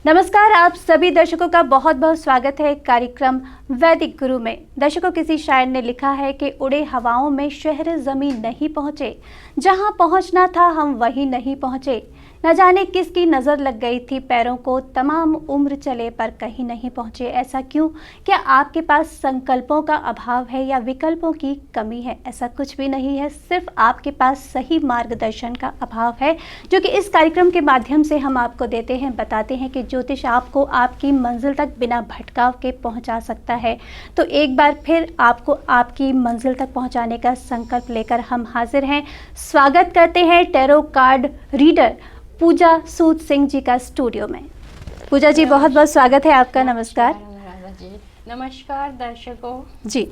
नमस्कार, आप सभी दर्शकों का बहुत बहुत स्वागत है कार्यक्रम वैदिक गुरु में। दर्शकों, किसी शायर ने लिखा है कि उड़े हवाओं में शहर ज़मीं नहीं पहुँचे, जहाँ पहुँचना था हम वहीं नहीं पहुँचे। न जाने किसकी नज़र लग गई थी पैरों को, तमाम उम्र चले पर कहीं नहीं पहुँचे। ऐसा क्यों? क्या आपके पास संकल्पों का अभाव है या विकल्पों की कमी है? ऐसा कुछ भी नहीं है, सिर्फ आपके पास सही मार्गदर्शन का अभाव है, जो कि इस कार्यक्रम के माध्यम से हम आपको देते हैं, बताते हैं कि ज्योतिष आपको आपकी मंजिल तक बिना भटकाव के पहुँचा सकता है। तो एक बार फिर आपको आपकी मंजिल तक पहुँचाने का संकल्प लेकर हम हाजिर हैं। स्वागत करते हैं टैरो कार्ड रीडर पूजा सूद सिंह जी का स्टूडियो में। पूजा जी, बहुत बहुत स्वागत है आपका। नमस्कार जी। नमस्कार दर्शकों जी।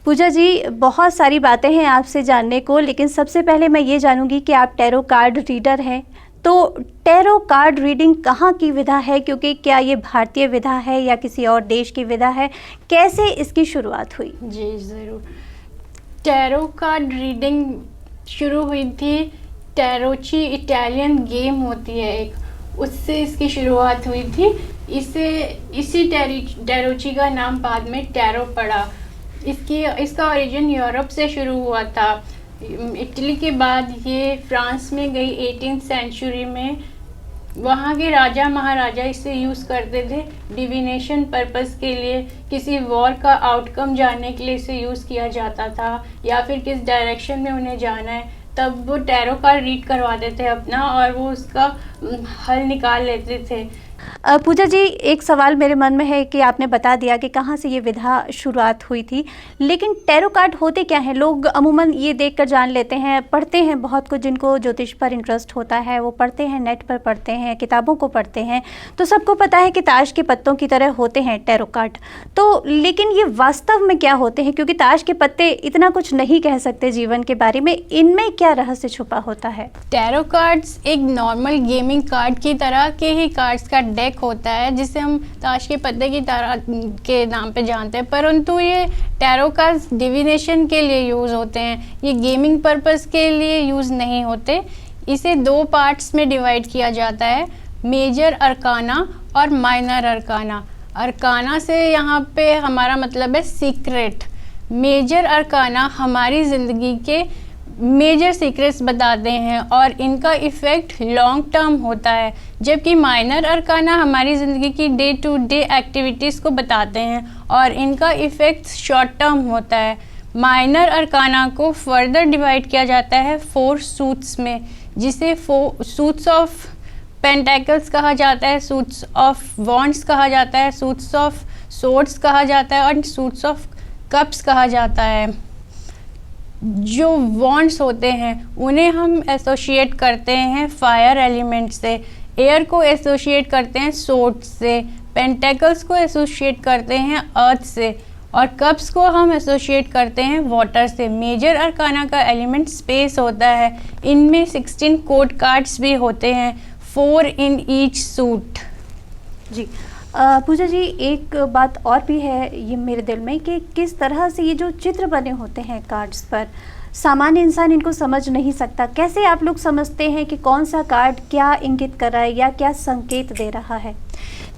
पूजा जी, बहुत सारी बातें हैं आपसे जानने को, लेकिन सबसे पहले मैं ये जानूंगी कि आप टैरो कार्ड रीडर हैं, तो टैरो कार्ड रीडिंग कहाँ की विधा है? क्योंकि क्या ये भारतीय विधा है या किसी और देश की विधा है? कैसे इसकी शुरुआत हुई? जी ज़रूर। टैरो कार्ड रीडिंग शुरू हुई थी, टैरोची इटालियन गेम होती है एक, उससे इसकी शुरुआत हुई थी। इसी टैरोची का नाम बाद में टैरो पड़ा। इसका ओरिजिन यूरोप से शुरू हुआ था। इटली के बाद ये फ्रांस में गई 18th सेंचुरी में। वहाँ के राजा महाराजा इसे यूज़ करते थे डिविनेशन पर्पस के लिए, किसी वॉर का आउटकम जानने के लिए इसे यूज़ किया जाता था, या फिर किस डायरेक्शन में उन्हें जाना है, तब वो टैरो कार्ड रीड करवाते थे अपना, और वो उसका हल निकाल लेते थे। पूजा जी, एक सवाल मेरे मन में है कि आपने बता दिया कि कहाँ से ये विधा शुरुआत हुई थी, लेकिन टैरो कार्ड होते क्या हैं? लोग अमूमन ये देखकर जान लेते हैं, पढ़ते हैं, बहुत कुछ जिनको ज्योतिष पर इंटरेस्ट होता है वो पढ़ते हैं, नेट पर पढ़ते हैं, किताबों को पढ़ते हैं, तो सबको पता है कि ताश के पत्तों की तरह होते हैं टैरो कार्ड। तो लेकिन ये वास्तव में क्या होते हैं? क्योंकि ताश के पत्ते इतना कुछ नहीं कह सकते जीवन के बारे में, इनमें क्या रहस्य छुपा होता है? टैरो कार्ड्स एक नॉर्मल गेमिंग कार्ड की तरह के ही कार्ड्स का डेक होता है, जिसे हम ताश के पत्ते की तरह के नाम पे जानते हैं, परंतु ये टैरो कार्ड्स डिविनेशन के लिए यूज़ होते हैं, ये गेमिंग पर्पस के लिए यूज़ नहीं होते। इसे दो पार्ट्स में डिवाइड किया जाता है, मेजर अरकाना और माइनर अरकाना। अरकाना से यहाँ पे हमारा मतलब है सीक्रेट। मेजर अरकाना हमारी ज़िंदगी के मेजर सीक्रेट्स बताते हैं और इनका इफ़ेक्ट लॉन्ग टर्म होता है, जबकि माइनर अरकाना हमारी ज़िंदगी की डे टू डे एक्टिविटीज़ को बताते हैं और इनका इफ़ेक्ट शॉर्ट टर्म होता है। माइनर अरकाना को फर्दर डिवाइड किया जाता है 4 सूट्स में, जिसे सूट्स ऑफ पेंटेकल्स कहा जाता है, सूट्स ऑफ वॉन्ड्स कहा जाता है, सूट्स ऑफ सोर्ड्स कहा जाता है और सूट्स ऑफ कप्स कहा जाता है। जो वॉन्ड्स होते हैं उन्हें हम एसोशिएट करते हैं फायर एलिमेंट से, एयर को एसोशिएट करते हैं सोर्ड से, पेंटेकल्स को एसोशिएट करते हैं अर्थ से और कप्स को हम एसोशिएट करते हैं वाटर से। मेजर अरकाना का एलिमेंट स्पेस होता है। इनमें 16 कोड कार्ड्स भी होते हैं, 4 इन ईच सूट। जी पूजा जी, एक बात और भी है ये मेरे दिल में कि किस तरह से ये जो चित्र बने होते हैं कार्ड्स पर, सामान्य इंसान इनको समझ नहीं सकता। कैसे आप लोग समझते हैं कि कौन सा कार्ड क्या इंगित कर रहा है या क्या संकेत दे रहा है?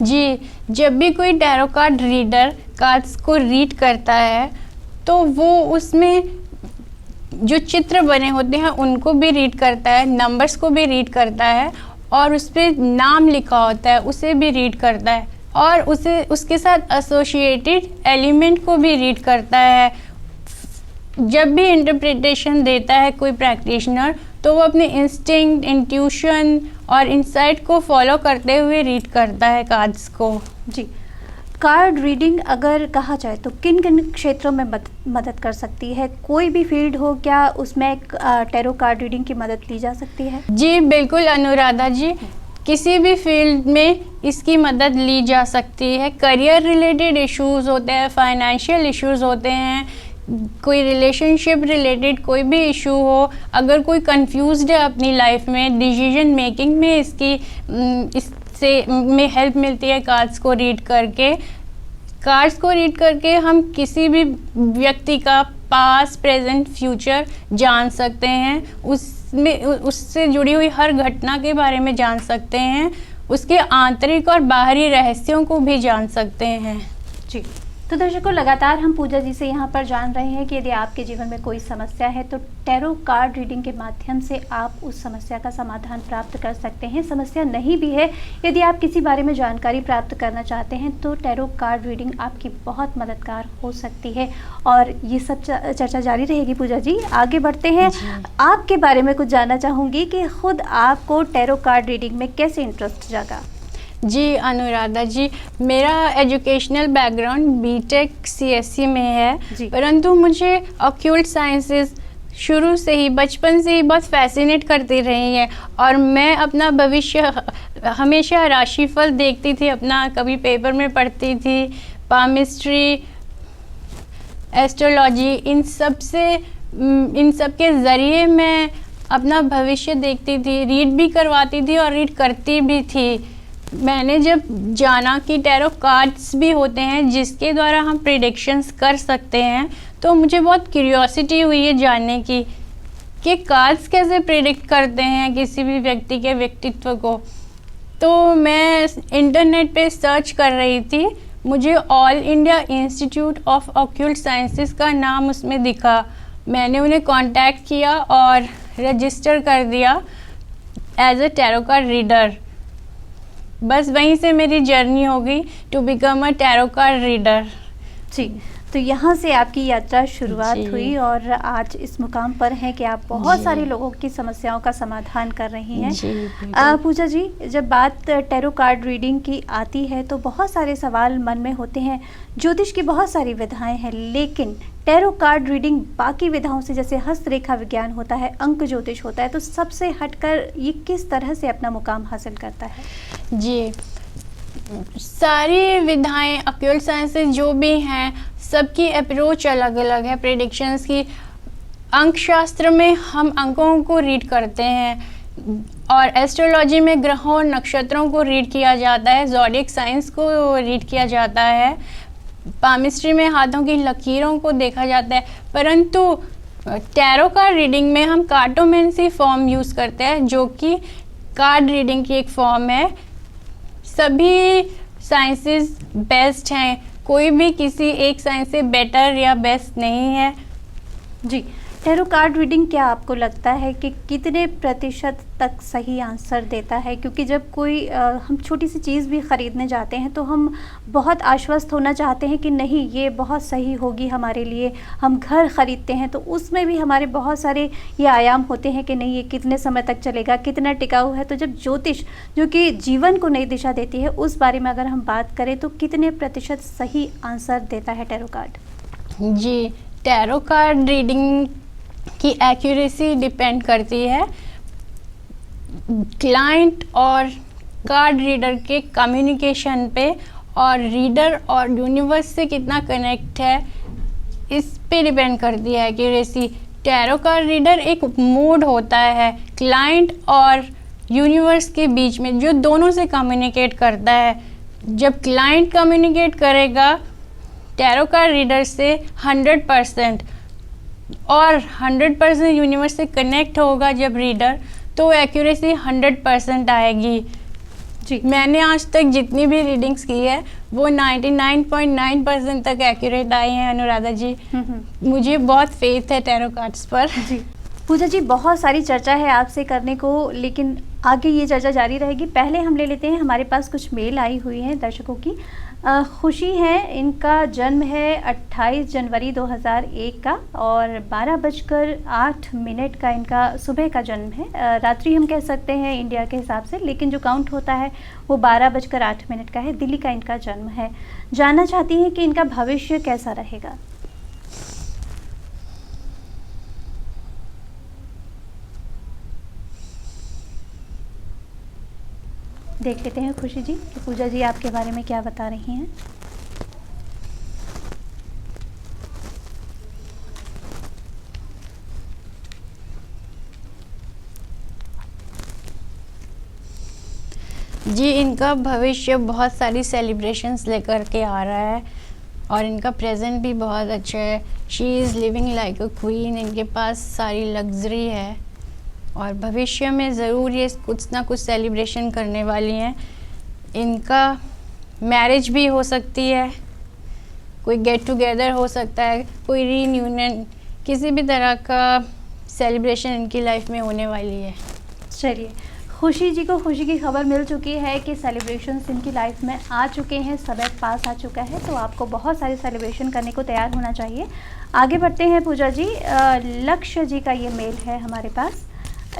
जी, जब भी कोई टैरो कार्ड रीडर कार्ड्स को रीड करता है तो वो उसमें जो चित्र बने होते हैं उनको भी रीड करता है, नंबर्स को भी रीड करता है और उस पर नाम लिखा होता है उसे भी रीड करता है और उसके साथ एसोसिएटेड एलिमेंट को भी रीड करता है। जब भी इंटरप्रिटेशन देता है कोई प्रैक्टिशनर तो वो अपने इंस्टिंक्ट, इंट्यूशन और इंसाइट को फॉलो करते हुए रीड करता है कार्ड्स को। जी, कार्ड रीडिंग अगर कहा जाए तो किन किन क्षेत्रों में मदद कर सकती है? कोई भी फील्ड हो, क्या उसमें टैरो कार्ड रीडिंग की मदद ली जा सकती है? जी बिल्कुल अनुराधा जी, किसी भी फील्ड में इसकी मदद ली जा सकती है। करियर रिलेटेड इश्यूज़ होते हैं, फाइनेंशियल इश्यूज़ होते हैं, कोई रिलेशनशिप रिलेटेड कोई भी इशू हो, अगर कोई कंफ्यूज्ड है अपनी लाइफ में, डिसीजन मेकिंग में इससे हेल्प मिलती है कार्ड्स को रीड करके। कार्ड्स को रीड करके हम किसी भी व्यक्ति का पास्ट, प्रेजेंट, फ्यूचर जान सकते हैं, उससे जुड़ी हुई हर घटना के बारे में जान सकते हैं। उसके आंतरिक और बाहरी रहस्यों को भी जान सकते हैं। जी, तो दर्शकों लगातार हम पूजा जी से यहाँ पर जान रहे हैं कि यदि आपके जीवन में कोई समस्या है तो टैरो कार्ड रीडिंग के माध्यम से आप उस समस्या का समाधान प्राप्त कर सकते हैं। समस्या नहीं भी है, यदि आप किसी बारे में जानकारी प्राप्त करना चाहते हैं तो टैरो कार्ड रीडिंग आपकी बहुत मददगार हो सकती है। और ये सब चर्चा जारी रहेगी पूजा जी, आगे बढ़ते हैं। आपके बारे में कुछ जानना चाहूँगी कि खुद आपको टैरो कार्ड रीडिंग में कैसे इंटरेस्ट जागा? जी अनुराधा जी, मेरा एजुकेशनल बैकग्राउंड बीटेक सीएससी में है, परंतु मुझे ऑक्यूल्ट साइंसेस शुरू से ही, बचपन से ही बहुत फैसिनेट करती रही है। और मैं अपना भविष्य हमेशा राशिफल देखती थी, अपना कभी पेपर में पढ़ती थी, पामिस्ट्री, एस्ट्रोलॉजी, इन सब के ज़रिए मैं अपना भविष्य देखती थी, रीड भी करवाती थी और रीड करती भी थी। मैंने जब जाना कि टैरो कार्ड्स भी होते हैं जिसके द्वारा हम प्रिडिक्शंस कर सकते हैं, तो मुझे बहुत क्यूरियोसिटी हुई है जानने की कि कार्ड्स कैसे प्रिडिक्ट करते हैं किसी भी व्यक्ति के व्यक्तित्व को। तो मैं इंटरनेट पे सर्च कर रही थी, मुझे all India institute of occult sciences का नाम उसमें दिखा। मैंने उन्हें कांटेक्ट किया और रजिस्टर कर दिया as a tarot card reader. बस वहीं से मेरी जर्नी हो गई to become a tarot card reader. जी, तो यहाँ से आपकी यात्रा शुरुआत हुई और आज इस मुकाम पर हैं कि आप बहुत सारे लोगों की समस्याओं का समाधान कर रही हैं। पूजा जी, जब बात टैरो कार्ड रीडिंग की आती है तो बहुत सारे सवाल मन में होते हैं। ज्योतिष की बहुत सारी विधाएं हैं, लेकिन टैरो कार्ड रीडिंग बाकी विधाओं से, जैसे हस्तरेखा विज्ञान होता है, अंक ज्योतिष होता है, तो सबसे हटकर ये किस तरह से अपना मुकाम हासिल करता है? जी, सारी विधाएं ऑक्यूल्ट साइंसेस जो भी हैं सबकी अप्रोच अलग अलग है प्रेडिक्शंस की। अंक शास्त्र में हम अंकों को रीड करते हैं और एस्ट्रोलॉजी में ग्रहों और नक्षत्रों को रीड किया जाता है, ज़ोडिएक साइंस को रीड किया जाता है, पामिस्ट्री में हाथों की लकीरों को देखा जाता है। परंतु टैरो कार्ड रीडिंग में हम कार्टोमेंसी फॉर्म यूज़ करते हैं जो कि कार्ड रीडिंग की एक फॉर्म है। सभी साइंसेस बेस्ट हैं, कोई भी किसी एक साइंस से बेटर या बेस्ट नहीं है। जी, टैरो कार्ड रीडिंग क्या आपको लगता है कि कितने प्रतिशत तक सही आंसर देता है? क्योंकि जब कोई हम छोटी सी चीज़ भी ख़रीदने जाते हैं तो हम बहुत आश्वस्त होना चाहते हैं कि नहीं ये बहुत सही होगी हमारे लिए। हम घर ख़रीदते हैं तो उसमें भी हमारे बहुत सारे ये आयाम होते हैं कि नहीं ये कितने समय तक चलेगा, कितना टिकाऊ है। तो जब ज्योतिष जो कि जीवन को नई दिशा देती है उस बारे में अगर हम बात करें तो कितने प्रतिशत सही आंसर देता है टैरो कार्ड? जी, टैरो कार्ड रीडिंग की एक्यूरेसी डिपेंड करती है क्लाइंट और कार्ड रीडर के कम्युनिकेशन पे, और रीडर और यूनिवर्स से कितना कनेक्ट है इस पे डिपेंड करती है एक्यूरेसी। टैरो कार्ड रीडर एक मोड होता है क्लाइंट और यूनिवर्स के बीच में जो दोनों से कम्युनिकेट करता है। जब क्लाइंट कम्युनिकेट करेगा टैरो कार्ड रीडर से 100% और 100% यूनिवर्स से कनेक्ट होगा जब रीडर, तो एक्यूरेसी 100% आएगी। जी, मैंने आज तक जितनी भी रीडिंग्स की है वो 99.9% तक एक्यूरेट आई हैं अनुराधा जी। मुझे बहुत फेथ है टैरो कार्ड्स पर। जी पूजा जी, बहुत सारी चर्चा है आपसे करने को, लेकिन आगे ये चर्चा जारी रहेगी। पहले हम ले लेते हैं, हमारे पास कुछ मेल आई हुई हैं दर्शकों की। खुशी है, इनका जन्म है 28 जनवरी 2001 का और 12:08 का इनका सुबह का जन्म है। रात्रि हम कह सकते हैं इंडिया के हिसाब से, लेकिन जो काउंट होता है वो 12:08 का है। दिल्ली का इनका जन्म है। जानना चाहती हैं कि इनका भविष्य कैसा रहेगा। देख लेते हैं खुशी जी कि पूजा जी आपके बारे में क्या बता रही हैं। जी, इनका भविष्य बहुत सारी सेलिब्रेशंस लेकर के आ रहा है और इनका प्रेजेंट भी बहुत अच्छा है। She is living like a queen. इनके पास सारी लग्जरी है और भविष्य में ज़रूर ये कुछ ना कुछ सेलिब्रेशन करने वाली हैं। इनका मैरिज भी हो सकती है, कोई गेट टुगेदर हो सकता है, कोई रीयूनियन, किसी भी तरह का सेलिब्रेशन इनकी लाइफ में होने वाली है। चलिए, खुशी जी को खुशी की खबर मिल चुकी है कि सेलिब्रेशंस इनकी लाइफ में आ चुके हैं, समय पास आ चुका है, तो आपको बहुत सारे सेलिब्रेशन करने को तैयार होना चाहिए। आगे बढ़ते हैं पूजा जी। लक्ष्य जी का ये मेल है हमारे पास।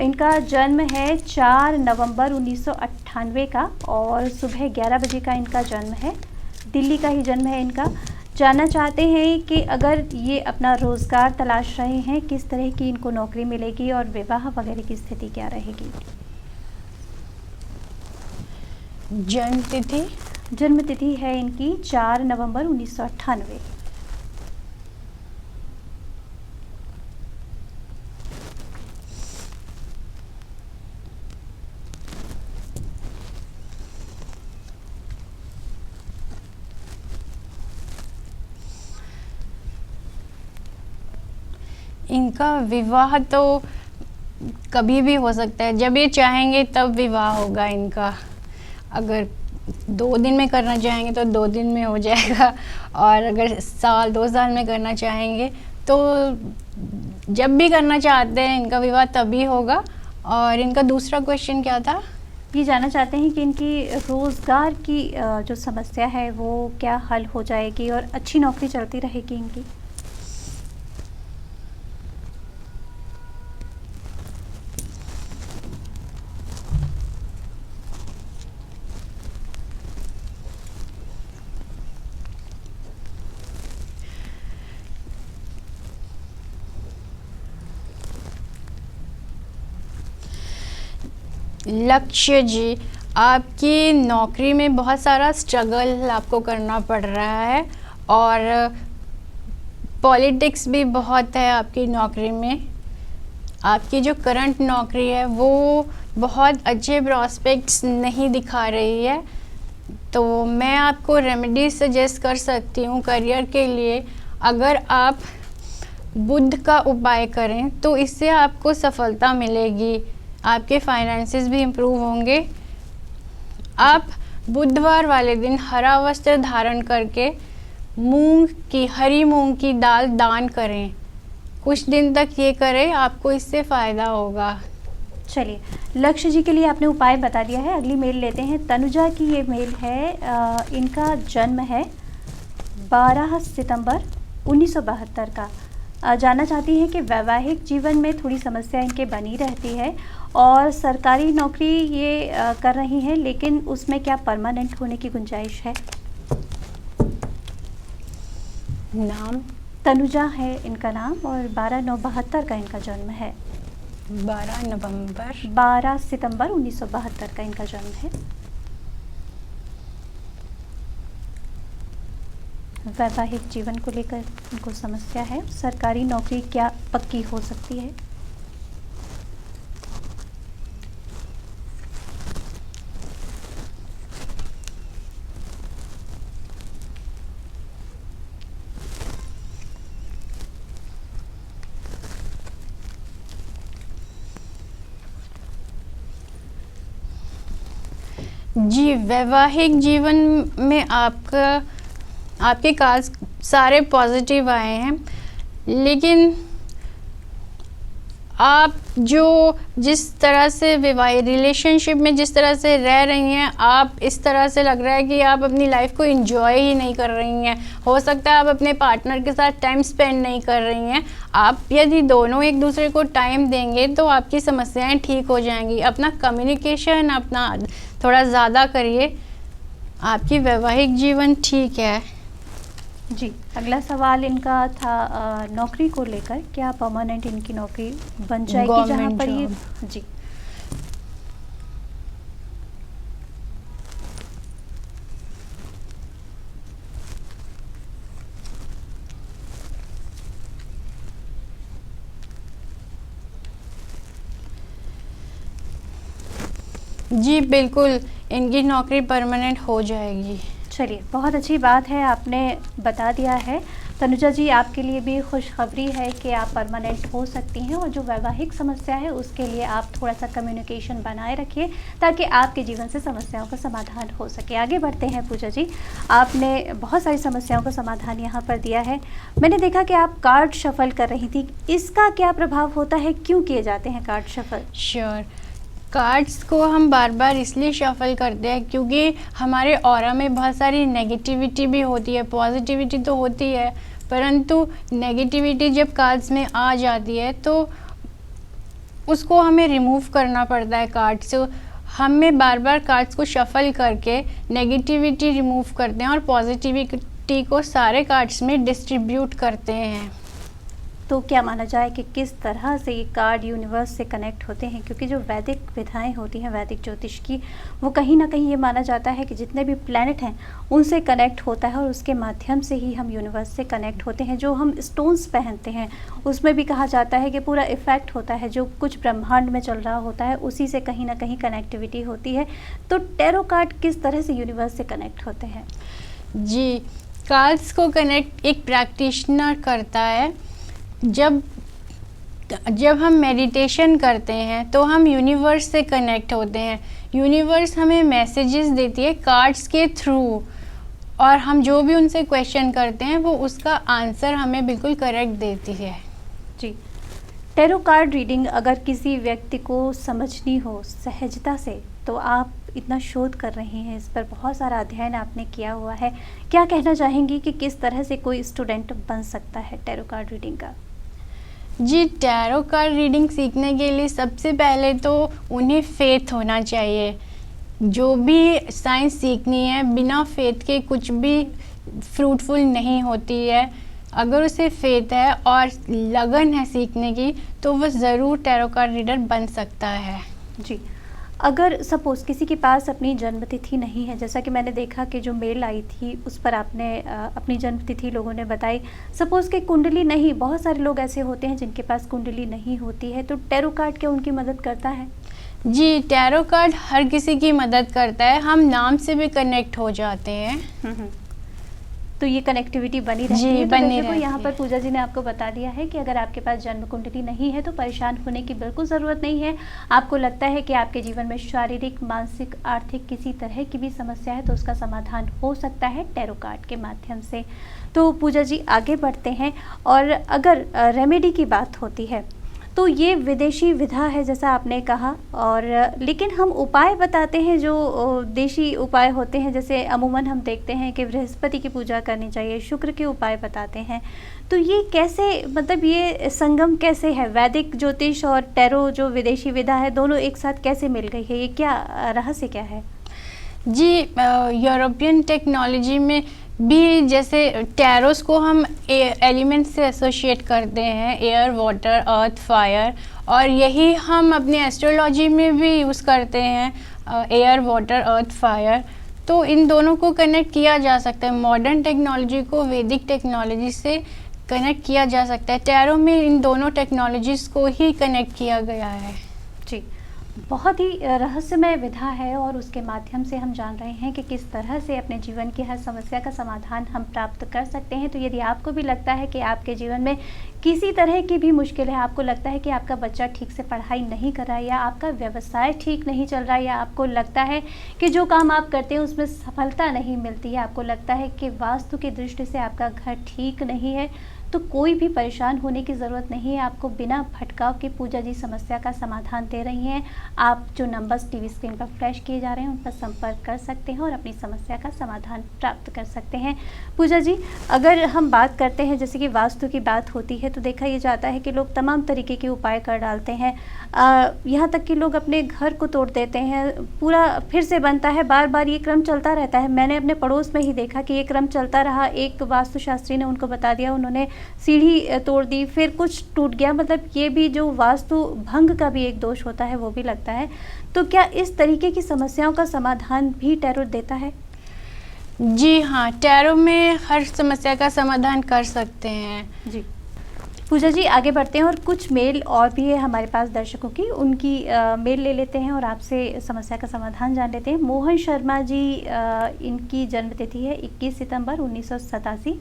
इनका जन्म है 4 नवंबर 1998 का और सुबह 11 बजे का इनका जन्म है। दिल्ली का ही जन्म है इनका। जानना चाहते हैं कि अगर ये अपना रोज़गार तलाश रहे हैं, किस तरह की इनको नौकरी मिलेगी और विवाह वगैरह की स्थिति क्या रहेगी। जन्म तिथि है इनकी 4 नवंबर 1998। इनका विवाह तो कभी भी हो सकता है, जब ये चाहेंगे तब विवाह होगा इनका। अगर 2 दिन में करना चाहेंगे तो 2 दिन में हो जाएगा, और अगर 2 साल में करना चाहेंगे तो जब भी करना चाहते हैं इनका विवाह तभी होगा। और इनका दूसरा क्वेश्चन क्या था? ये जानना चाहते हैं कि इनकी रोज़गार की जो समस्या है वो क्या हल हो जाएगी और अच्छी नौकरी चलती रहेगी इनकी। लक्ष्य जी, आपकी नौकरी में बहुत सारा स्ट्रगल आपको करना पड़ रहा है और पॉलिटिक्स भी बहुत है आपकी नौकरी में। आपकी जो करंट नौकरी है वो बहुत अच्छे प्रॉस्पेक्ट्स नहीं दिखा रही है, तो मैं आपको रेमेडी सजेस्ट कर सकती हूँ करियर के लिए। अगर आप बुध का उपाय करें तो इससे आपको सफलता मिलेगी, आपके फाइनेंसेस भी इम्प्रूव होंगे। आप बुधवार वाले दिन हरा वस्त्र धारण करके हरी मूंग की दाल दान करें। कुछ दिन तक ये करें, आपको इससे फ़ायदा होगा। चलिए, लक्ष्य जी के लिए आपने उपाय बता दिया है। अगली मेल लेते हैं। तनुजा की ये मेल है। इनका जन्म है 12 सितंबर 1972 का। जानना चाहती हैं कि वैवाहिक जीवन में थोड़ी समस्या इनके बनी रहती है और सरकारी नौकरी ये कर रही हैं, लेकिन उसमें क्या परमानेंट होने की गुंजाइश है। नाम? तनुजा है इनका नाम और 12/9/72 का इनका जन्म है। 12 सितंबर 1972 का इनका जन्म है। वैवाहिक जीवन को लेकर इनको समस्या है। सरकारी नौकरी क्या पक्की हो सकती है। जी, वैवाहिक जीवन में आपके काज सारे पॉजिटिव आए हैं, लेकिन आप जिस तरह से रिलेशनशिप में जिस तरह से रह रही हैं, आप इस तरह से लग रहा है कि आप अपनी लाइफ को एंजॉय ही नहीं कर रही हैं। हो सकता है आप अपने पार्टनर के साथ टाइम स्पेंड नहीं कर रही हैं। आप यदि दोनों एक दूसरे को टाइम देंगे तो आपकी समस्याएं ठीक हो जाएंगी। अपना कम्युनिकेशन अपना थोड़ा ज़्यादा करिए, आपकी वैवाहिक जीवन ठीक है। जी, अगला सवाल इनका था नौकरी को लेकर। क्या परमानेंट इनकी नौकरी बन जाएगी जहाँ पर ये। जी, जी बिल्कुल, इनकी नौकरी परमानेंट हो जाएगी। चलिए, बहुत अच्छी बात है, आपने बता दिया है। तनुजा जी, आपके लिए भी खुशखबरी है कि आप परमानेंट हो सकती हैं और जो वैवाहिक समस्या है उसके लिए आप थोड़ा सा कम्युनिकेशन बनाए रखिए ताकि आपके जीवन से समस्याओं का समाधान हो सके। आगे बढ़ते हैं पूजा जी, आपने बहुत सारी समस्याओं का समाधान यहाँ पर दिया है। मैंने देखा कि आप कार्ड शफल कर रही थी, इसका क्या प्रभाव होता है, क्यों किए जाते हैं कार्ड शफल? श्योर, कार्ड्स को हम बार बार इसलिए शफल करते हैं क्योंकि हमारे ऑरा में बहुत सारी नेगेटिविटी भी होती है, पॉजिटिविटी तो होती है, परंतु नेगेटिविटी जब कार्ड्स में आ जाती है तो उसको हमें रिमूव करना पड़ता है कार्ड से। हमें बार बार कार्ड्स को शफल करके नेगेटिविटी रिमूव करते हैं और पॉजिटिविटी को सारे कार्ड्स में डिस्ट्रीब्यूट करते हैं। तो क्या माना जाए कि किस तरह से ये कार्ड यूनिवर्स से कनेक्ट होते हैं? क्योंकि जो वैदिक विधाएं होती हैं वैदिक ज्योतिष की, वो कहीं ना कहीं ये माना जाता है कि जितने भी प्लैनेट हैं उनसे कनेक्ट होता है और उसके माध्यम से ही हम यूनिवर्स से कनेक्ट होते हैं। जो हम स्टोन्स पहनते हैं उसमें भी कहा जाता है कि पूरा इफ़ेक्ट होता है, जो कुछ ब्रह्मांड में चल रहा होता है उसी से कहीं ना कहीं कनेक्टिविटी होती है। तो टैरो कार्ड किस तरह से यूनिवर्स से कनेक्ट होते हैं? जी, कार्ड्स को कनेक्ट एक प्रैक्टिशनर करता है। जब हम मेडिटेशन करते हैं तो हम यूनिवर्स से कनेक्ट होते हैं। यूनिवर्स हमें मैसेजेस देती है कार्ड्स के थ्रू, और हम जो भी उनसे क्वेश्चन करते हैं वो उसका आंसर हमें बिल्कुल करेक्ट देती है। जी, टैरो कार्ड रीडिंग अगर किसी व्यक्ति को समझनी हो सहजता से, तो आप इतना शोध कर रही हैं, इस पर बहुत सारा अध्ययन आपने किया हुआ है, क्या कहना चाहेंगी कि किस तरह से कोई स्टूडेंट बन सकता है टैरो कार्ड रीडिंग का? जी, टैरो कार्ड रीडिंग सीखने के लिए सबसे पहले तो उन्हें फेथ होना चाहिए। जो भी साइंस सीखनी है बिना फेथ के कुछ भी फ्रूटफुल नहीं होती है। अगर उसे फेथ है और लगन है सीखने की तो वह ज़रूर टैरो कार्ड रीडर बन सकता है। जी, अगर सपोज़ किसी के पास अपनी जन्मतिथि नहीं है, जैसा कि मैंने देखा कि जो मेल आई थी उस पर आपने अपनी जन्मतिथि लोगों ने बताई, सपोज़ कि कुंडली नहीं, बहुत सारे लोग ऐसे होते हैं जिनके पास कुंडली नहीं होती है, तो टैरो कार्ड क्या उनकी मदद करता है? जी, टैरो कार्ड हर किसी की मदद करता है, हम नाम से भी कनेक्ट हो जाते हैं। तो ये कनेक्टिविटी बनी रहती है। तो दर्शकों, यहाँ पर पूजा जी ने आपको बता दिया है कि अगर आपके पास जन्म कुंडली नहीं है तो परेशान होने की बिल्कुल ज़रूरत नहीं है। आपको लगता है कि आपके जीवन में शारीरिक, मानसिक, आर्थिक किसी तरह की भी समस्या है तो उसका समाधान हो सकता है टैरो कार्ड के माध्यम से। तो पूजा जी आगे बढ़ते हैं, और अगर रेमेडी की बात होती है तो ये विदेशी विधा है जैसा आपने कहा, और लेकिन हम उपाय बताते हैं जो देशी उपाय होते हैं, जैसे अमूमन हम देखते हैं कि बृहस्पति की पूजा करनी चाहिए, शुक्र के उपाय बताते हैं। तो ये कैसे, मतलब ये संगम कैसे है? वैदिक ज्योतिष और टैरो जो विदेशी विधा है दोनों एक साथ कैसे मिल गई है? ये क्या रहस्य क्या है? जी, यूरोपियन टेक्नोलॉजी में भी जैसे टैरोस को हम एलिमेंट से एसोसिएट करते हैं, एयर, वाटर, अर्थ, फायर, और यही हम अपने एस्ट्रोलॉजी में भी यूज़ करते हैं, एयर, वाटर, अर्थ, फायर। तो इन दोनों को कनेक्ट किया जा सकता है, मॉडर्न टेक्नोलॉजी को वैदिक टेक्नोलॉजी से कनेक्ट किया जा सकता है। टैरो में इन दोनों टेक्नोलॉजीज़ को ही कनेक्ट किया गया है। जी, बहुत ही रहस्यमय विधा है और उसके माध्यम से हम जान रहे हैं कि किस तरह से अपने जीवन की हर समस्या का समाधान हम प्राप्त कर सकते हैं। तो यदि आपको भी लगता है कि आपके जीवन में किसी तरह की भी मुश्किल है, आपको लगता है कि आपका बच्चा ठीक से पढ़ाई नहीं कर रहा है, या आपका व्यवसाय ठीक नहीं चल रहा है, या आपको लगता है कि जो काम आप करते हैं उसमें सफलता नहीं मिलती है, आपको लगता है कि वास्तु की दृष्टि से आपका घर ठीक नहीं है, तो कोई भी परेशान होने की ज़रूरत नहीं है। आपको बिना भटकाव के पूजा जी समस्या का समाधान दे रही हैं। आप जो नंबर्स टीवी स्क्रीन पर फ्लैश किए जा रहे हैं उन पर संपर्क कर सकते हैं और अपनी समस्या का समाधान प्राप्त कर सकते हैं। पूजा जी, अगर हम बात करते हैं जैसे कि वास्तु की बात होती है तो देखा ये जाता है कि लोग तमाम तरीके के उपाय कर डालते हैं, यहाँ तक कि लोग अपने घर को तोड़ देते हैं, पूरा फिर से बनता है, बार बार ये क्रम चलता रहता है। मैंने अपने पड़ोस में ही देखा कि ये क्रम चलता रहा। एक वास्तुशास्त्री ने उनको बता दिया, उन्होंने सीढ़ी तोड़ दी, फिर कुछ टूट गया। मतलब ये भी जो वास्तु भंग का भी एक दोष होता है वो भी लगता है। तो क्या इस तरीके की समस्याओं का समाधान भी टैरो देता है? जी हाँ, टैरो में हर समस्या का समाधान कर सकते हैं। जी, पूजा जी आगे बढ़ते हैं और कुछ मेल और भी है हमारे पास दर्शकों की, उनकी मेल ले लेते हैं और आपसे समस्या का समाधान जान लेते हैं। मोहन शर्मा जी, इनकी जन्म तिथि है 21 सितंबर 1987।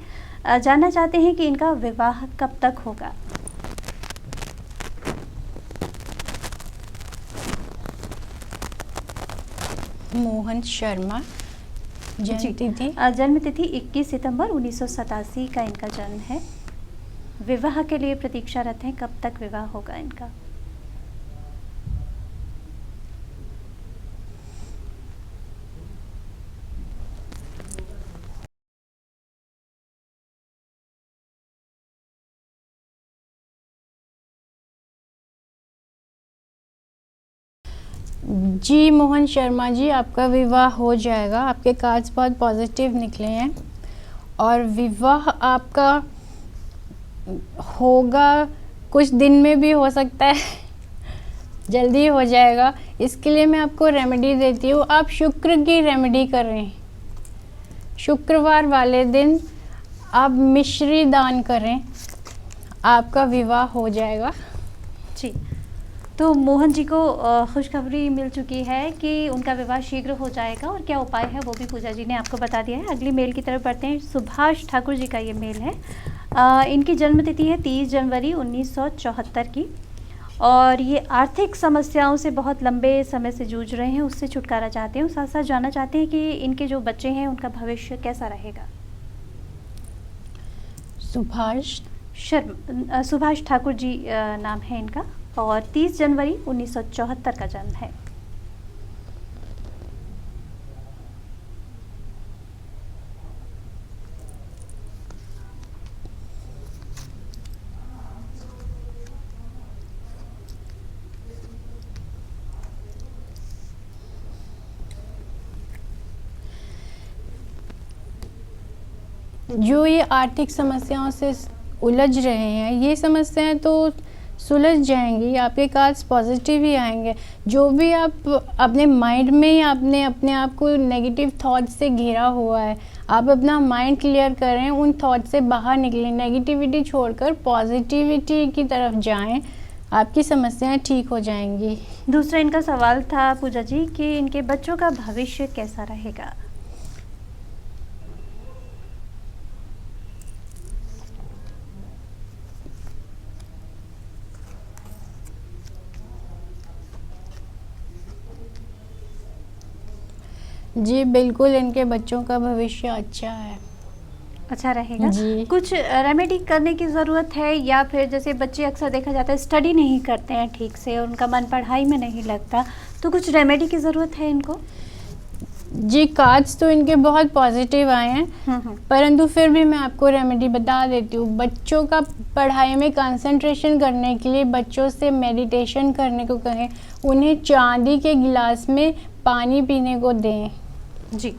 जानना चाहते हैं कि इनका विवाह कब तक होगा। मोहन शर्मा, जन्म तिथि जन्म तिथि 21 सितंबर 1987 का इनका जन्म है। विवाह के लिए प्रतीक्षारत हैं, कब तक विवाह होगा इनका। जी मोहन शर्मा जी, आपका विवाह हो जाएगा। आपके कार्ड्स बहुत पॉजिटिव निकले हैं और विवाह आपका होगा, कुछ दिन में भी हो सकता है, जल्दी हो जाएगा। इसके लिए मैं आपको रेमेडी देती हूँ। आप शुक्र की रेमेडी करें। शुक्रवार वाले दिन आप मिश्री दान करें, आपका विवाह हो जाएगा। जी, तो मोहन जी को खुशखबरी मिल चुकी है कि उनका विवाह शीघ्र हो जाएगा और क्या उपाय है वो भी पूजा जी ने आपको बता दिया है। अगली मेल की तरफ बढ़ते हैं। सुभाष ठाकुर जी का ये मेल है। इनकी जन्म तिथि है 30 जनवरी 1974 की और ये आर्थिक समस्याओं से बहुत लंबे समय से जूझ रहे हैं, उससे छुटकारा चाहते हैं। साथ साथ जानना चाहते हैं कि इनके जो बच्चे हैं उनका भविष्य कैसा रहेगा। सुभाष ठाकुर जी नाम है इनका और 30 जनवरी 1974 का जन्म है। जो ये आर्थिक समस्याओं से उलझ रहे हैं, ये समस्याएं तो सुलझ जाएंगी। आपके कार्ड्स पॉजिटिव ही आएंगे। जो भी आप अपने माइंड में ही आपने अपने आप को नेगेटिव थॉट से घेरा हुआ है, आप अपना माइंड क्लियर करें, उन थॉट से बाहर निकलें, नेगेटिविटी छोड़कर पॉजिटिविटी की तरफ जाएं, आपकी समस्याएं ठीक हो जाएंगी। दूसरा इनका सवाल था पूजा जी कि इनके बच्चों का भविष्य कैसा रहेगा। जी बिल्कुल, इनके बच्चों का भविष्य अच्छा रहेगा जी। कुछ रेमेडी करने की ज़रूरत है या फिर जैसे बच्चे अक्सर देखा जाता है स्टडी नहीं करते हैं ठीक से और उनका मन पढ़ाई में नहीं लगता, तो कुछ रेमेडी की ज़रूरत है इनको। जी कार्ड्स तो इनके बहुत पॉजिटिव आए हैं, परंतु फिर भी मैं आपको रेमेडी बता देती हूँ। बच्चों का पढ़ाई में कंसंट्रेशन करने के लिए बच्चों से मेडिटेशन करने को कहें, उन्हें चांदी के गिलास में पानी पीने को दें। जी,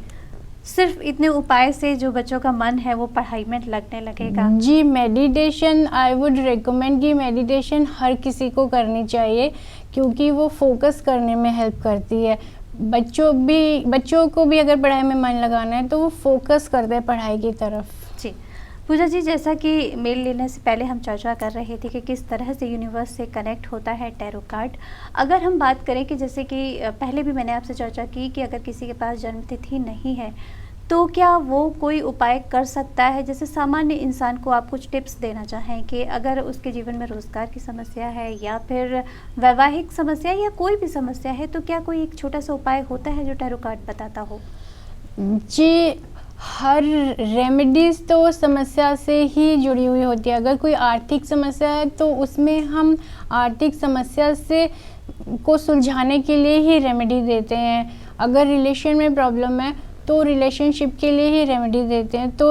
सिर्फ इतने उपाय से जो बच्चों का मन है वो पढ़ाई में लगने लगेगा। जी मेडिटेशन आई वुड रिकमेंड कि मेडिटेशन हर किसी को करनी चाहिए क्योंकि वो फोकस करने में हेल्प करती है। बच्चों को भी अगर पढ़ाई में मन लगाना है तो वो फोकस करते हैं पढ़ाई की तरफ। जी पूजा जी, जैसा कि मेल लेने से पहले हम चर्चा कर रहे थे कि किस तरह से यूनिवर्स से कनेक्ट होता है टैरो कार्ड। अगर हम बात करें कि जैसे कि पहले भी मैंने आपसे चर्चा की कि अगर किसी के पास जन्म तिथि नहीं है तो क्या वो कोई उपाय कर सकता है। जैसे सामान्य इंसान को आप कुछ टिप्स देना चाहें कि अगर उसके जीवन में रोज़गार की समस्या है या फिर वैवाहिक समस्या या कोई भी समस्या है तो क्या कोई एक छोटा सा उपाय होता है जो टैरो कार्ड बताता हो। जी हर रेमेडीज़ तो समस्या से ही जुड़ी हुई होती है। अगर कोई आर्थिक समस्या है तो उसमें हम आर्थिक समस्या से को सुलझाने के लिए ही रेमेडी देते हैं। अगर रिलेशन में प्रॉब्लम है तो रिलेशनशिप के लिए ही रेमेडी देते हैं। तो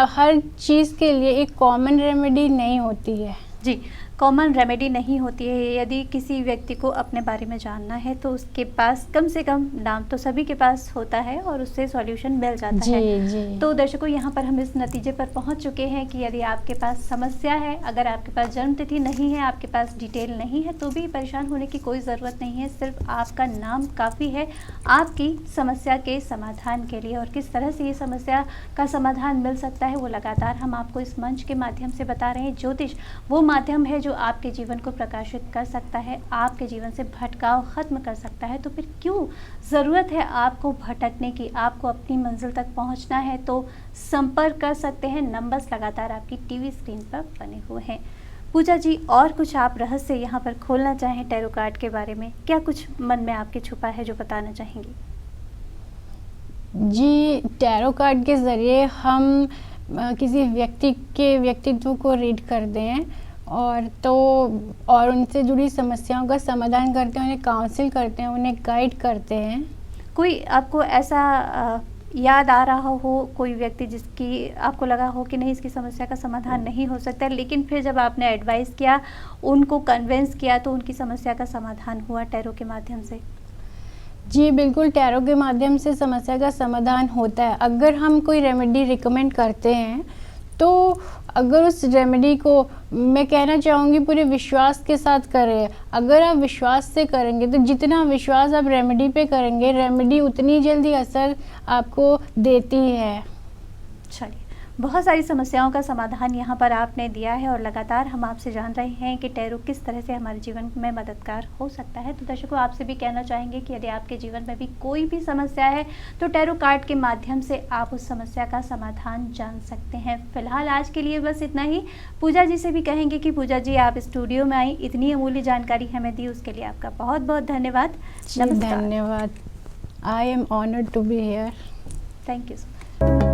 हर चीज़ के लिए एक कॉमन रेमेडी नहीं होती है। जी, कॉमन रेमेडी नहीं होती है। यदि किसी व्यक्ति को अपने बारे में जानना है तो उसके पास कम से कम नाम तो सभी के पास होता है और उससे सॉल्यूशन मिल जाता है। जी। तो दर्शकों, यहाँ पर हम इस नतीजे पर पहुँच चुके हैं कि यदि आपके पास समस्या है, अगर आपके पास जन्म तिथि नहीं है, आपके पास डिटेल नहीं है, तो भी परेशान होने की कोई ज़रूरत नहीं है। सिर्फ आपका नाम काफ़ी है आपकी समस्या के समाधान के लिए। और किस तरह से ये समस्या का समाधान मिल सकता है वो लगातार हम आपको इस मंच के माध्यम से बता रहे हैं। ज्योतिष वो माध्यम है जो आपके जीवन को प्रकाशित कर सकता है, आपके जीवन से भटकाव खत्म कर सकता है। तो फिर क्यों ज़रूरत है आपको भटकने की? आपको अपनी मंजिल तक पहुंचना है तो संपर्क कर सकते हैं। नंबर्स लगातार आपकी टीवी स्क्रीन पर बने हुए हैं। पूजा जी, और कुछ आप रहस्य यहाँ पर खोलना चाहें टैरो कार्ड के बारे में? क्या कुछ मन में आपके छुपा है जो बताना चाहेंगी? जी, टैरो कार्ड के ज़रिए हम किसी व्यक्ति के व्यक्तित्व को रीड करते हैं और उनसे जुड़ी समस्याओं का समाधान करते हैं, उन्हें काउंसिल करते हैं, उन्हें गाइड करते हैं। कोई आपको ऐसा याद आ रहा हो, कोई व्यक्ति जिसकी आपको लगा हो कि नहीं, इसकी समस्या का समाधान नहीं हो सकता, लेकिन फिर जब आपने एडवाइस किया, उनको कन्विंस किया, तो उनकी समस्या का समाधान हुआ टैरो के माध्यम से? जी बिल्कुल, टैरो के माध्यम से समस्या का समाधान होता है। अगर हम कोई रेमेडी रिकमेंड करते हैं तो अगर उस रेमेडी को, मैं कहना चाहूँगी, पूरे विश्वास के साथ करें। अगर आप विश्वास से करेंगे तो जितना विश्वास आप रेमेडी पे करेंगे, रेमेडी उतनी जल्दी असर आपको देती है। चलिए, बहुत सारी समस्याओं का समाधान यहाँ पर आपने दिया है और लगातार हम आपसे जान रहे हैं कि टैरो किस तरह से हमारे जीवन में मददगार हो सकता है। तो दर्शकों, आपसे भी कहना चाहेंगे कि यदि आपके जीवन में भी कोई भी समस्या है तो टैरो कार्ड के माध्यम से आप उस समस्या का समाधान जान सकते हैं। फिलहाल आज के लिए बस इतना ही। पूजा जी से भी कहेंगे कि पूजा जी, आप स्टूडियो में आई, इतनी अमूल्य जानकारी हमें दी, उसके लिए आपका बहुत बहुत धन्यवाद। धन्यवाद। I am honoured to be here. Thank you so much.